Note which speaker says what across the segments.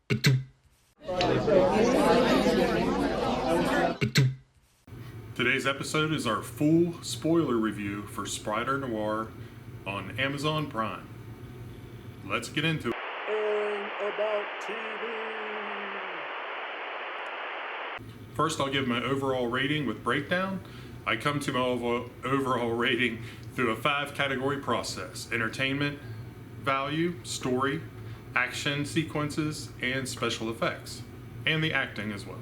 Speaker 1: Today's episode is our full spoiler review for Spider Noir on Amazon Prime. Let's get into it.
Speaker 2: Airing about TV.
Speaker 1: First, I'll give my overall rating with breakdown. I come to my overall rating through a 5-category process: entertainment value, story, action sequences, and special effects, and the acting as well.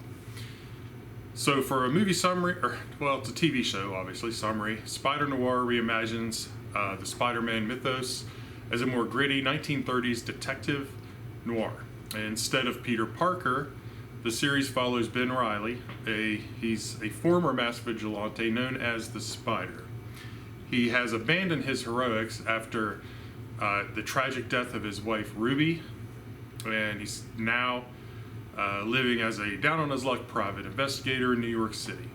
Speaker 1: So for a movie summary, it's a TV show, obviously, summary, Spider Noir reimagines the Spider-Man mythos as a more gritty 1930s detective noir. Instead of Peter Parker, the series follows Ben Reilly. He's a former masked vigilante known as the Spider. He has abandoned his heroics after the tragic death of his wife Ruby, and he's now living as a down-on-his-luck private investigator in New York City.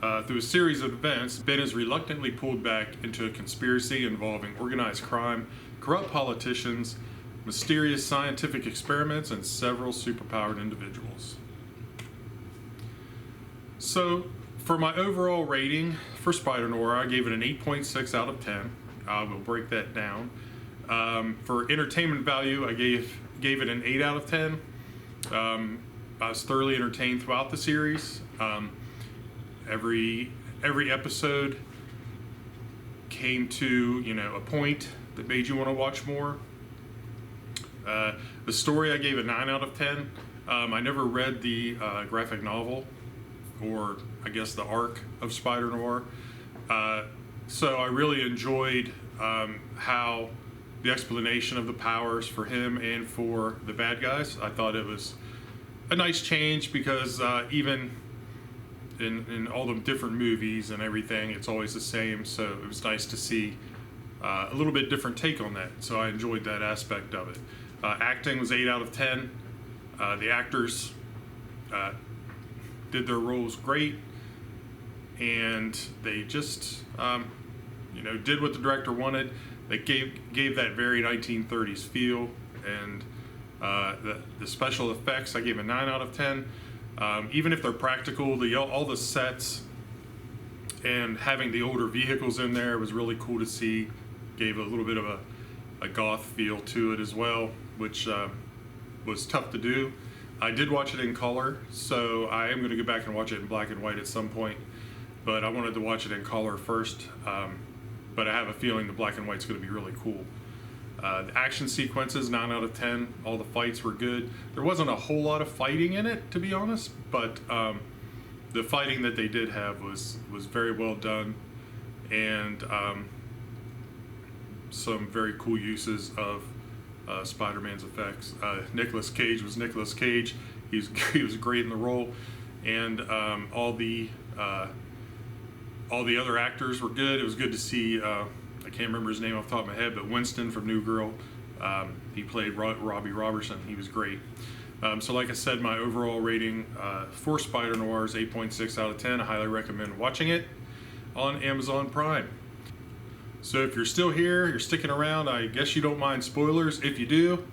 Speaker 1: Through a series of events, Ben is reluctantly pulled back into a conspiracy involving organized crime, corrupt politicians, mysterious scientific experiments, and several superpowered individuals. So, for my overall rating for Spider Noir, I gave it an 8.6 out of 10. I will break that down. For entertainment value, I gave it an 8 out of 10. I was thoroughly entertained throughout the series. Every episode came to a point that made you want to watch more. The story, I gave a 9 out of 10. I never read the graphic novel, or I guess the arc of Spider Noir. So I really enjoyed how the explanation of the powers for him and for the bad guys. I thought it was a nice change because even in all the different movies and everything, it's always the same. So it was nice to see a little bit different take on that. So I enjoyed that aspect of it. Acting was 8 out of 10. The actors did their roles great, and they just did what the director wanted. They gave that very 1930s feel, and the special effects, I gave a 9 out of 10. Even if they're practical, all the sets and having the older vehicles in there was really cool to see. Gave a little bit of a goth feel to it as well, which was tough to do. I did watch it in color, so I am going to go back and watch it in black and white at some point, but I wanted to watch it in color first. But I have a feeling the black and white's going to be really cool. The action sequences, 9 out of 10. All the fights were good. There wasn't a whole lot of fighting in it, to be honest, but the fighting that they did have was very well done, and some very cool uses of Spider-Man's effects. Nicolas Cage was Nicolas Cage. He was great in the role, and all the other actors were good. It was good to see, I can't remember his name off the top of my head, but Winston from New Girl, he played Robbie Robertson. He was great. So like I said, my overall rating for Spider Noir is 8.6 out of 10. I highly recommend watching it on Amazon Prime. So if you're still here, you're sticking around, I guess you don't mind spoilers. If you do,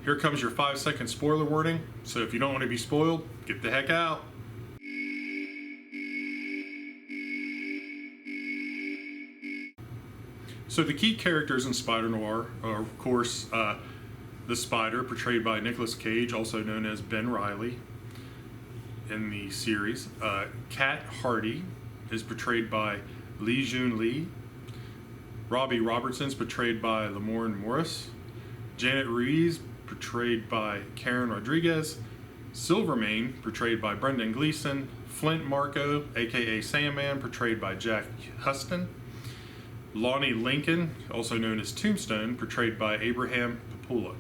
Speaker 1: here comes your 5-second spoiler warning. So if you don't want to be spoiled, get the heck out. So the key characters in Spider Noir are, of course, the Spider, portrayed by Nicolas Cage, also known as Ben Reilly in the series. Cat Hardy is portrayed by Lee Jun Lee. Robbie Robertson is portrayed by Lamorne Morris. Janet Ruiz, portrayed by Karen Rodriguez. Silvermane, portrayed by Brendan Gleeson. Flint Marko, aka Sandman, portrayed by Jack Huston. Lonnie Lincoln, also known as Tombstone, portrayed by Abraham Papula.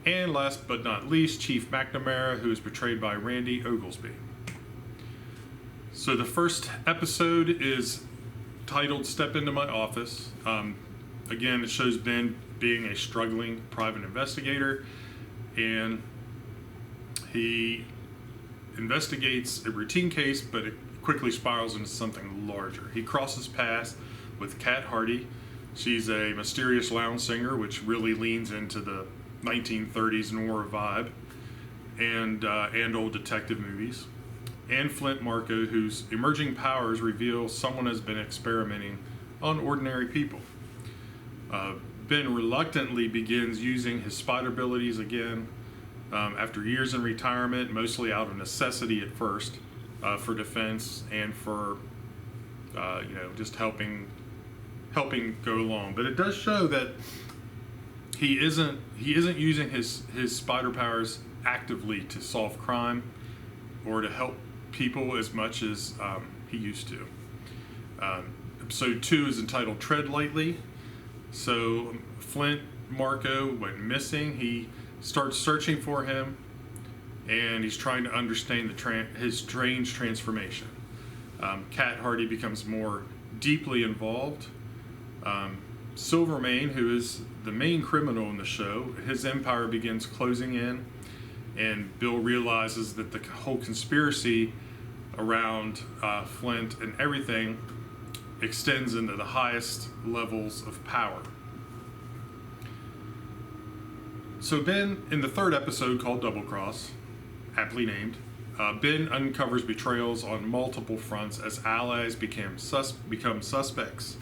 Speaker 1: And last but not least, Chief McNamara, who is portrayed by Randy Oglesby. So the first episode is titled Step Into My Office. Again, it shows Ben being a struggling private investigator, and he investigates a routine case, but it quickly spirals into something larger. He crosses paths with Cat Hardy. She's a mysterious lounge singer, which really leans into the 1930s noir vibe, and old detective movies. And Flint Marko, whose emerging powers reveal someone has been experimenting on ordinary people. Ben reluctantly begins using his spider abilities again after years in retirement, mostly out of necessity at first, for defense and for just helping go along. But it does show that he isn't using his spider powers actively to solve crime or to help people as much as he used to. Episode 2 is entitled Tread Lightly. So Flint Marko went missing. He starts searching for him, and he's trying to understand his strange transformation. Cat Hardy becomes more deeply involved. Silvermane, who is the main criminal in the show, his empire begins closing in, and Bill realizes that the whole conspiracy around Flint and everything extends into the highest levels of power. So Ben, in the third episode called Double Cross, aptly named, Ben uncovers betrayals on multiple fronts as allies become suspects.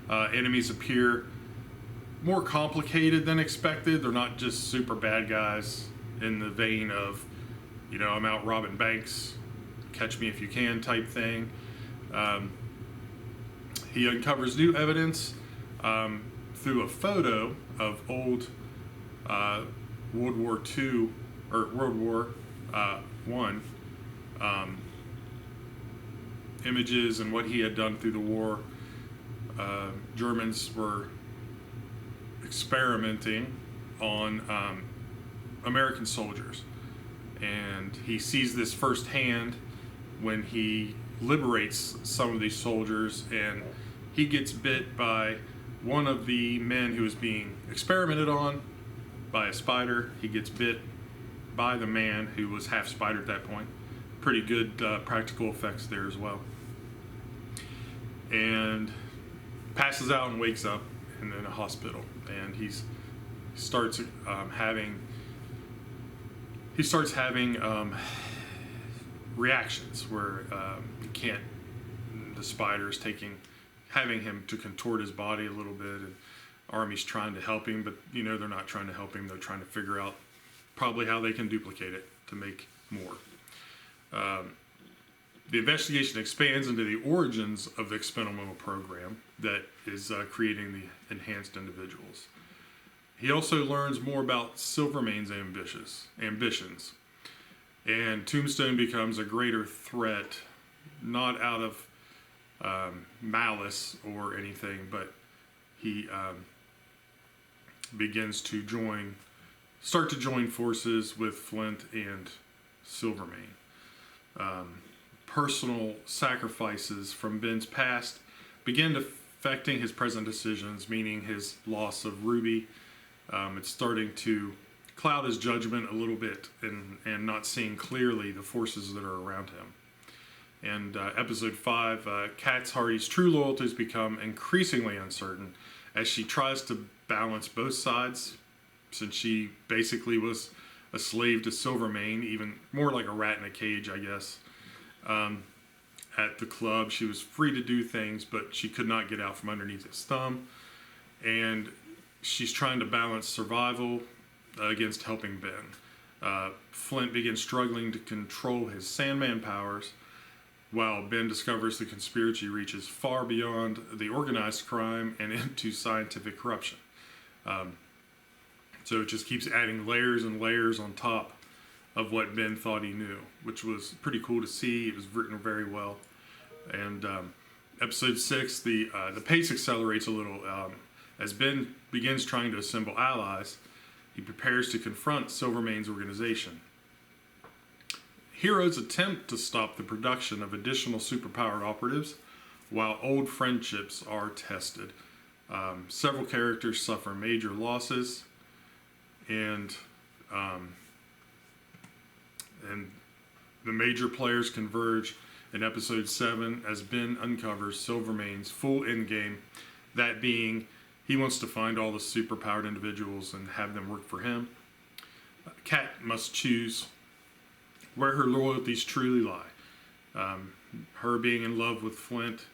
Speaker 1: Enemies appear more complicated than expected. They're not just super bad guys in the vein of, I'm out robbing banks, catch me if you can type thing. He uncovers new evidence through a photo of old World War II or World War One images and what he had done through the war. Germans were experimenting on American soldiers, and he sees this firsthand when he liberates some of these soldiers, and he gets bit by one of the men who is being experimented on by a spider. He gets bit by the man who was half spider at that point. Pretty good practical effects there as well. And passes out and wakes up in a hospital, and he starts having reactions where the spider's having him to contort his body a little bit, and Army's trying to help him, but they're not trying to help him. They're trying to figure out probably how they can duplicate it to make more. The investigation expands into the origins of the experimental program that is creating the enhanced individuals. He also learns more about Silvermane's ambitions, and Tombstone becomes a greater threat, not out of malice or anything, but he begins to start to join forces with Flint and Silvermane. Personal sacrifices from Ben's past begin affecting his present decisions, meaning his loss of Ruby. It's starting to cloud his judgment a little bit and not seeing clearly the forces that are around him. And episode 5, Cat Hardy's true loyalties become increasingly uncertain as she tries to balance both sides, since she basically was a slave to Silvermane, even more like a rat in a cage, I guess. At the club, she was free to do things, but she could not get out from underneath his thumb. And she's trying to balance survival against helping Ben. Flint begins struggling to control his Sandman powers, while Ben discovers the conspiracy reaches far beyond the organized crime and into scientific corruption. So it just keeps adding layers and layers on top of what Ben thought he knew, which was pretty cool to see. It was written very well. And episode 6, the pace accelerates a little. As Ben begins trying to assemble allies, he prepares to confront Silvermane's organization. Heroes attempt to stop the production of additional superpowered operatives, while old friendships are tested. Several characters suffer major losses, and the major players converge in episode 7 as Ben uncovers Silvermane's full endgame, that being he wants to find all the superpowered individuals and have them work for him, Kat must choose where her loyalties truly lie. Her being in love with Flint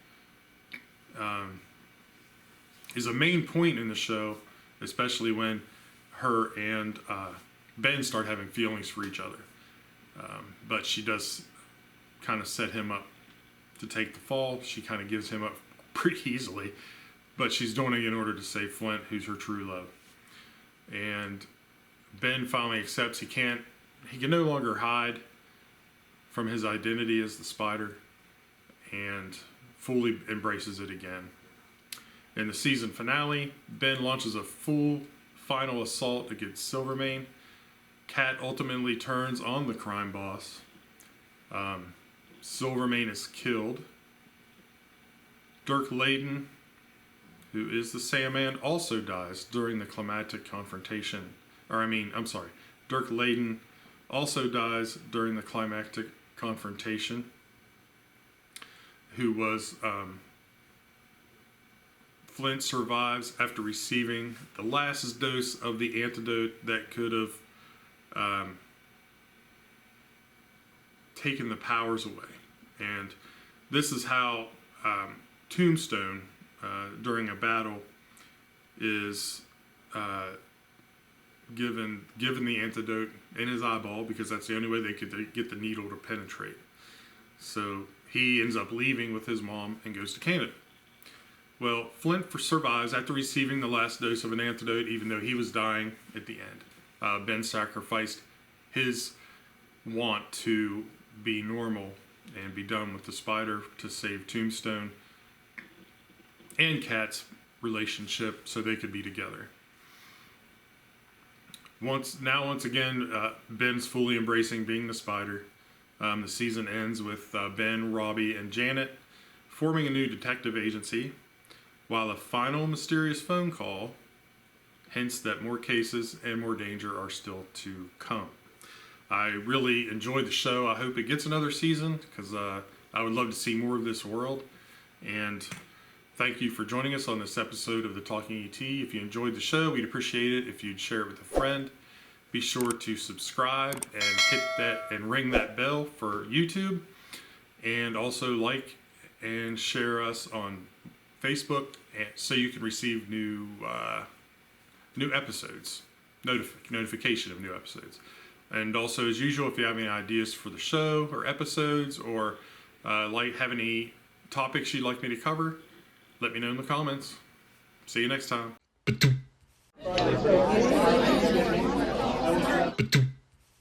Speaker 1: is a main point in the show, especially when her and Ben start having feelings for each other. But she does kind of set him up to take the fall. She kind of gives him up pretty easily, but she's doing it in order to save Flint, who's her true love. And Ben finally accepts he can no longer hide from his identity as the Spider, and fully embraces it again. In the season finale, Ben launches a full final assault against Silvermane. Kat ultimately turns on the crime boss. Silvermane is killed. Dirk Layton, who is the Sandman, also dies during the climactic confrontation. Dirk Layton also dies during the climactic confrontation, who was Flint survives after receiving the last dose of the antidote that could have taken the powers away. And this is how Tombstone, during a battle, is given the antidote in his eyeball, because that's the only way they could get the needle to penetrate. So he ends up leaving with his mom and goes to Canada. Well, Flint survives after receiving the last dose of an antidote, even though he was dying at the end. Ben sacrificed his want to be normal and be done with the Spider to save Tombstone and Kat's relationship so they could be together. Once again, Ben's fully embracing being the Spider. The season ends with Ben, Robbie, and Janet forming a new detective agency, while a final mysterious phone call hints that more cases and more danger are still to come. I really enjoyed the show. I hope it gets another season, because I would love to see more of this world. And thank you for joining us on this episode of The Talking ET. If you enjoyed the show, we'd appreciate it if you'd share it with a friend. Be sure to subscribe and hit that and ring that bell for YouTube. And also like and share us on Facebook so you can receive new episodes, notification of new episodes. And also, as usual, if you have any ideas for the show or episodes, or have any topics you'd like me to cover, let me know in the comments. See you next time.